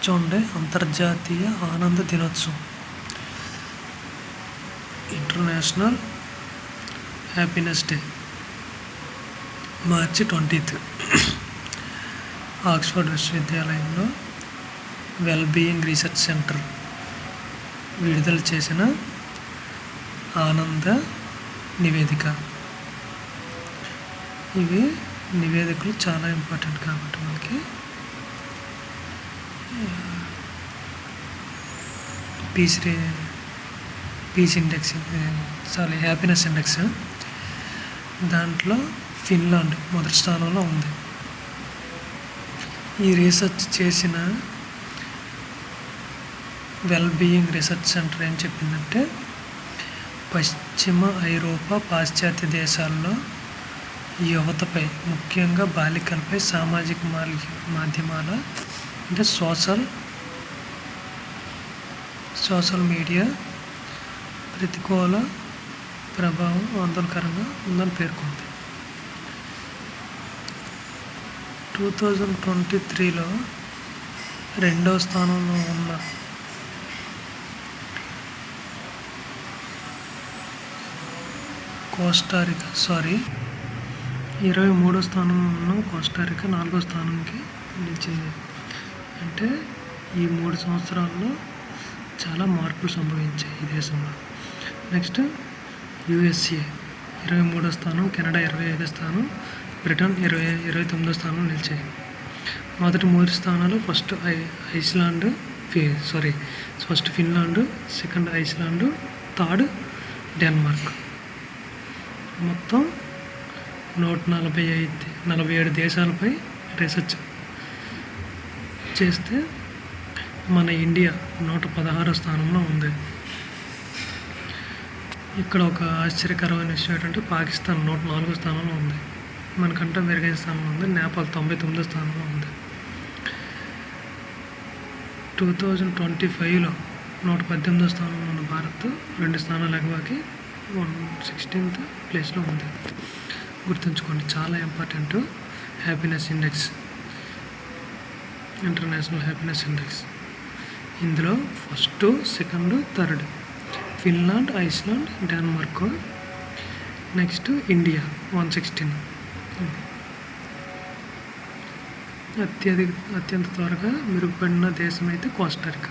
చూడండి, అంతర్జాతీయ ఆనంద దినోత్సవం, ఇంటర్నేషనల్ హ్యాపీనెస్ డే, మార్చి 20th. ఆక్స్ఫర్డ్ విశ్వవిద్యాలయంలో వెల్బీయింగ్ రీసెర్చ్ సెంటర్ విడుదల చేసిన ఆనంద నివేదిక. ఇవి నివేదికలు చాలా ఇంపార్టెంట్ కాబట్టి మనకి పీస్ ఇండెక్స్, హ్యాపీనెస్ ఇండెక్స్, దాంట్లో ఫిన్లాండ్ మొదటి స్థానంలో ఉంది. ఈ రీసెర్చ్ చేసిన వెల్బీయింగ్ రీసెర్చ్ సెంటర్ ఏం చెప్పిందంటే, పశ్చిమ ఐరోపా, పాశ్చాత్య దేశాల్లో యువతపై, ముఖ్యంగా బాలికలపై సామాజిక మాధ్యమాల అంటే సోషల్ మీడియా ప్రతికూల ప్రభావం ఆందోళనకరంగా ఉందని పేర్కొంది. 2023లో 2వ స్థానంలో ఉన్న కోస్టారికా 23వ స్థానంలో ఉన్న కోస్టారికా 4వ స్థానానికి నిలిచింది. అంటే ఈ 3 సంవత్సరాల్లో చాలా మార్పులు సంభవించాయి ఈ దేశంలో. నెక్స్ట్ USA 23వ స్థానం, కెనడా 25వ స్థానం, బ్రిటన్ 29వ స్థానంలో నిలిచాయి. మొదటి 3 స్థానాలు first Finland, second Iceland, third Denmark. మొత్తం 147 దేశాలపై రీసెర్చ్ చేస్తే మన ఇండియా 116వ స్థానంలో ఉంది. ఇక్కడ ఒక ఆశ్చర్యకరమైన విషయం ఏంటంటే, పాకిస్తాన్ 104వ స్థానంలో ఉంది, మనకంటే మెరుగైన స్థానంలో ఉంది. నేపాల్ 99వ స్థానంలో ఉంది. 2025లో 118వ స్థానంలో ఉన్న భారత్ 2 స్థానాలు ఎగబాకి 116th ప్లేస్లో ఉంది. గుర్తుంచుకోండి, చాలా important. Happiness index, international happiness index. ఇందులో first, second, third Finland, Iceland, Denmark. Next India 116. అత్యంత త్వరగా మెరుగుపడిన దేశం అయితే కోస్టారికా.